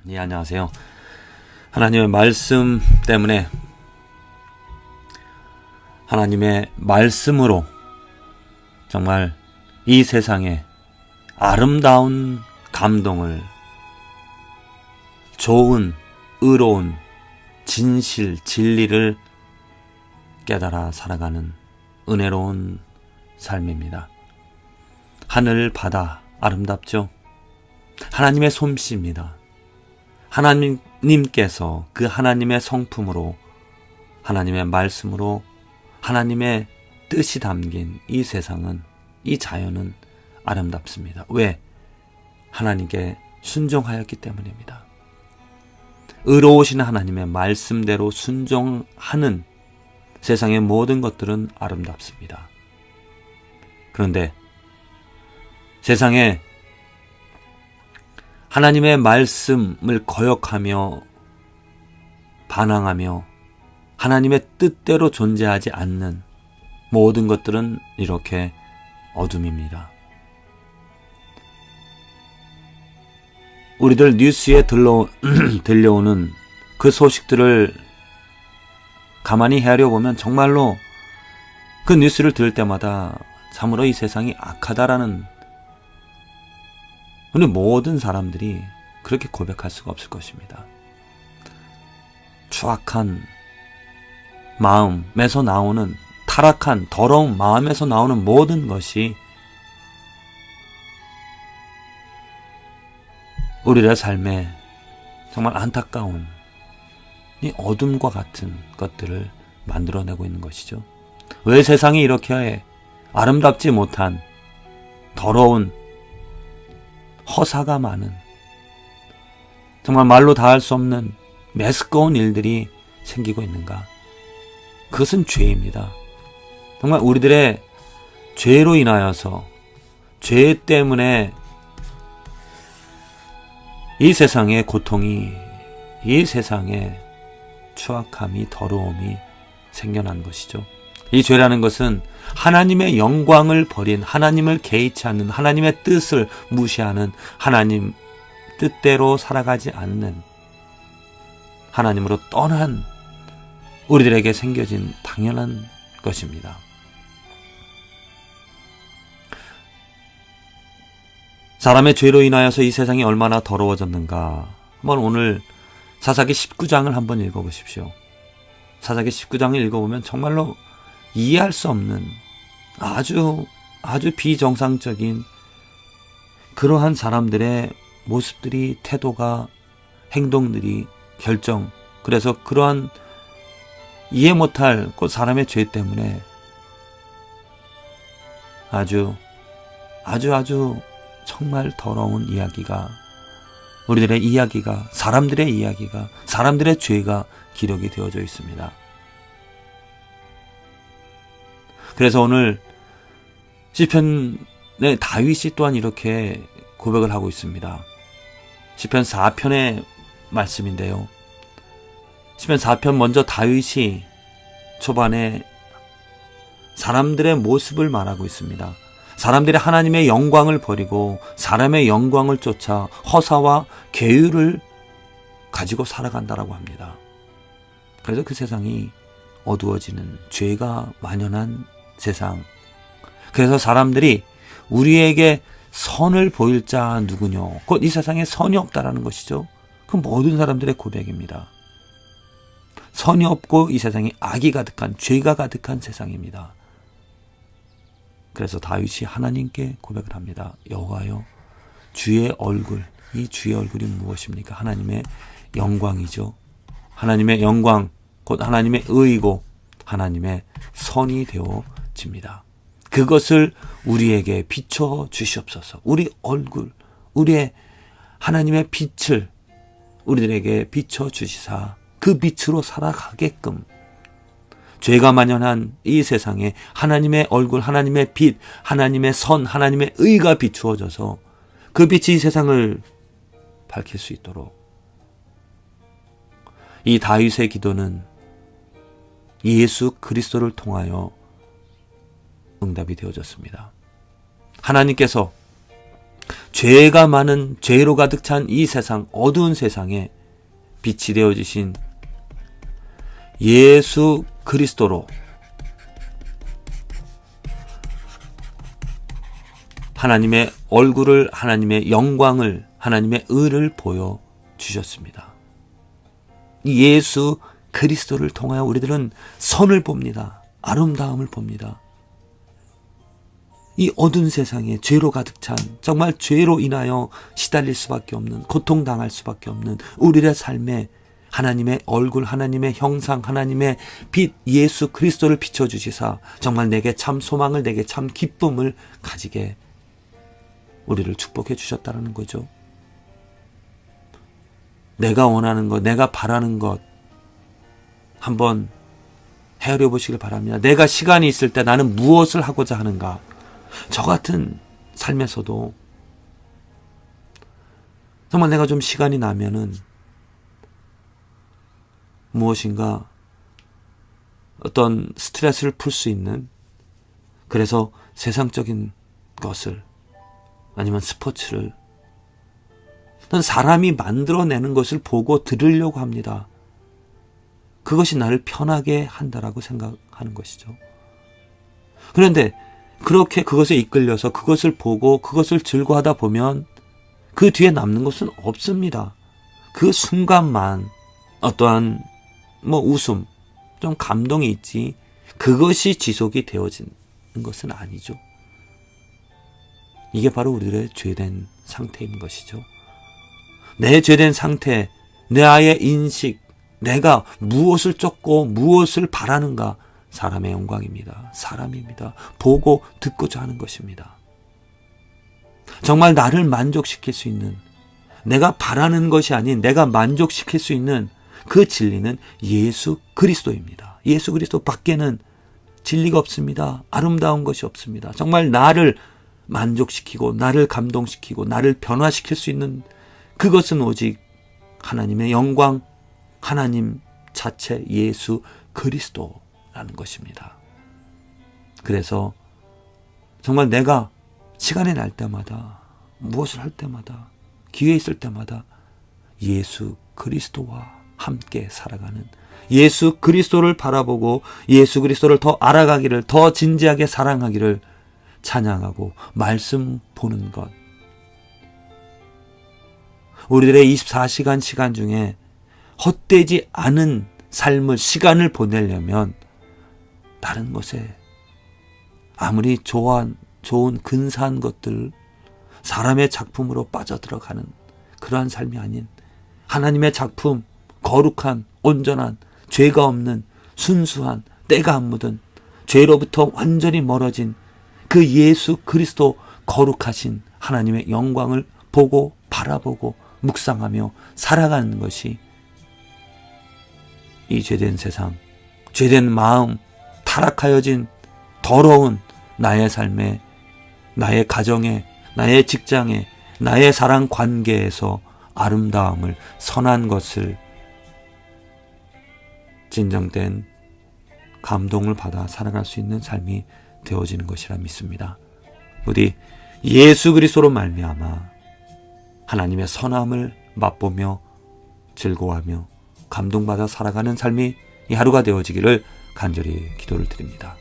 예, 안녕하세요. 하나님의 말씀 때문에 하나님의 말씀으로 정말 이 세상에 아름다운 감동을, 좋은, 의로운 진실, 진리를 깨달아 살아가는 은혜로운 삶입니다. 하늘, 바다 아름답죠? 하나님의 솜씨입니다. 하나님께서 그 하나님의 성품으로, 하나님의 말씀으로, 하나님의 뜻이 담긴 이 세상은, 이 자연은 아름답습니다. 왜? 하나님께 순종하였기 때문입니다. 의로우신 하나님의 말씀대로 순종하는 세상의 모든 것들은 아름답습니다. 그런데 세상에 하나님의 말씀을 거역하며 반항하며 하나님의 뜻대로 존재하지 않는 모든 것들은 이렇게 어둠입니다. 우리들 뉴스에 들려오는 그 소식들을 가만히 헤아려보면 정말로 그 뉴스를 들을 때마다 참으로 이 세상이 악하다라는, 우리 모든 사람들이 그렇게 고백할 수가 없을 것입니다. 추악한 마음에서 나오는, 타락한 더러운 마음에서 나오는 모든 것이 우리의 삶에 정말 안타까운 이 어둠과 같은 것들을 만들어내고 있는 것이죠. 왜 세상이 이렇게 아름답지 못한, 더러운, 허사가 많은, 정말 말로 다 할 수 없는 메스꺼운 일들이 생기고 있는가? 그것은 죄입니다. 정말 우리들의 죄로 인하여서, 죄 때문에 이 세상의 고통이, 이 세상의 추악함이, 더러움이 생겨난 것이죠. 이 죄라는 것은 하나님의 영광을 버린, 하나님을 개의치 않는, 하나님의 뜻을 무시하는, 하나님 뜻대로 살아가지 않는, 하나님으로 떠난 우리들에게 생겨진 당연한 것입니다. 사람의 죄로 인하여서 이 세상이 얼마나 더러워졌는가, 한번 오늘 사사기 19장을 한번 읽어보십시오. 사사기 19장을 읽어보면 정말로 이해할 수 없는 아주 비정상적인 그러한 사람들의 모습들이, 태도가, 행동들이, 결정, 그래서 그러한 이해 못할 그 사람의 죄 때문에 아주 정말 더러운 이야기가, 우리들의 이야기가, 사람들의 이야기가, 사람들의 죄가 기록이 되어져 있습니다. 그래서 오늘 시편의 다윗이 또한 이렇게 고백을 하고 있습니다. 시편 4편의 말씀인데요. 시편 4편 먼저 다윗이 초반에 사람들의 모습을 말하고 있습니다. 사람들이 하나님의 영광을 버리고 사람의 영광을 쫓아 허사와 계율을 가지고 살아간다라고 합니다. 그래서 그 세상이 어두워지는, 죄가 만연한 세상. 그래서 사람들이 우리에게 선을 보일 자 누구뇨? 곧 이 세상에 선이 없다라는 것이죠. 그 모든 사람들의 고백입니다. 선이 없고 이 세상이 악이 가득한, 죄가 가득한 세상입니다. 그래서 다윗이 하나님께 고백을 합니다. 여호와여, 주의 얼굴, 이 주의 얼굴이 무엇입니까? 하나님의 영광이죠. 하나님의 영광, 곧 하나님의 의이고 하나님의 선이 되어집니다. 그것을 우리에게 비춰 주시옵소서. 우리 얼굴, 우리의 하나님의 빛을 우리들에게 비춰 주시사 그 빛으로 살아가게끔, 죄가 만연한 이 세상에 하나님의 얼굴, 하나님의 빛, 하나님의 선, 하나님의 의가 비추어져서 그 빛이 이 세상을 밝힐 수 있도록, 이 다윗의 기도는 예수 그리스도를 통하여 응답이 되어졌습니다. 하나님께서 죄가 많은, 죄로 가득 찬 이 세상, 어두운 세상에 빛이 되어주신 예수 그리스도로 하나님의 얼굴을, 하나님의 영광을, 하나님의 의를 보여주셨습니다. 예수 그리스도를 통하여 우리들은 선을 봅니다. 아름다움을 봅니다. 이 어두운 세상에 죄로 가득 찬, 정말 죄로 인하여 시달릴 수밖에 없는, 고통당할 수밖에 없는 우리의 삶에 하나님의 얼굴, 하나님의 형상, 하나님의 빛 예수 그리스도를 비춰주시사 정말 내게 참 소망을, 내게 참 기쁨을 가지게 우리를 축복해 주셨다는 거죠. 내가 원하는 것, 내가 바라는 것 한번 헤아려 보시길 바랍니다. 내가 시간이 있을 때 나는 무엇을 하고자 하는가? 저 같은 삶에서도 정말 내가 좀 시간이 나면은 무엇인가 어떤 스트레스를 풀 수 있는, 그래서 세상적인 것을 아니면 스포츠를 사람이 만들어내는 것을 보고 들으려고 합니다. 그것이 나를 편하게 한다라고 생각하는 것이죠. 그런데 그렇게 그것에 이끌려서 그것을 보고 그것을 즐거워하다 보면 그 뒤에 남는 것은 없습니다. 그 순간만 어떠한 웃음, 좀 감동이 있지 그것이 지속이 되어지는 것은 아니죠. 이게 바로 우리들의 죄된 상태인 것이죠. 내 죄된 상태, 내 아의 인식, 내가 무엇을 쫓고 무엇을 바라는가, 사람의 영광입니다. 사람입니다. 보고 듣고자 하는 것입니다. 정말 나를 만족시킬 수 있는, 내가 바라는 것이 아닌 내가 만족시킬 수 있는 그 진리는 예수 그리스도입니다. 예수 그리스도 밖에는 진리가 없습니다. 아름다운 것이 없습니다. 정말 나를 만족시키고 나를 감동시키고 나를 변화시킬 수 있는 그것은 오직 하나님의 영광, 하나님 자체 예수 그리스도라는 것입니다. 그래서 정말 내가 시간이 날 때마다, 무엇을 할 때마다, 기회 있을 때마다 예수 그리스도와 함께 살아가는, 예수 그리스도를 바라보고 예수 그리스도를 더 알아가기를, 더 진지하게 사랑하기를 찬양하고 말씀 보는 것. 우리들의 24시간 시간 중에 헛되지 않은 삶을, 시간을 보내려면 다른 것에 아무리 좋은 근사한 것들, 사람의 작품으로 빠져들어가는 그러한 삶이 아닌 하나님의 작품, 거룩한, 온전한, 죄가 없는, 순수한, 때가 안 묻은, 죄로부터 완전히 멀어진 그 예수 그리스도 거룩하신 하나님의 영광을 보고 바라보고 묵상하며 살아가는 것이 이 죄된 세상, 죄된 마음, 타락하여진 더러운 나의 삶에, 나의 가정에, 나의 직장에, 나의 사랑 관계에서 아름다움을, 선한 것을, 진정된 감동을 받아 살아갈 수 있는 삶이 되어지는 것이라 믿습니다. 부디 예수 그리스도로 말미암아 하나님의 선함을 맛보며 즐거워하며 감동받아 살아가는 삶이 이 하루가 되어지기를 간절히 기도를 드립니다.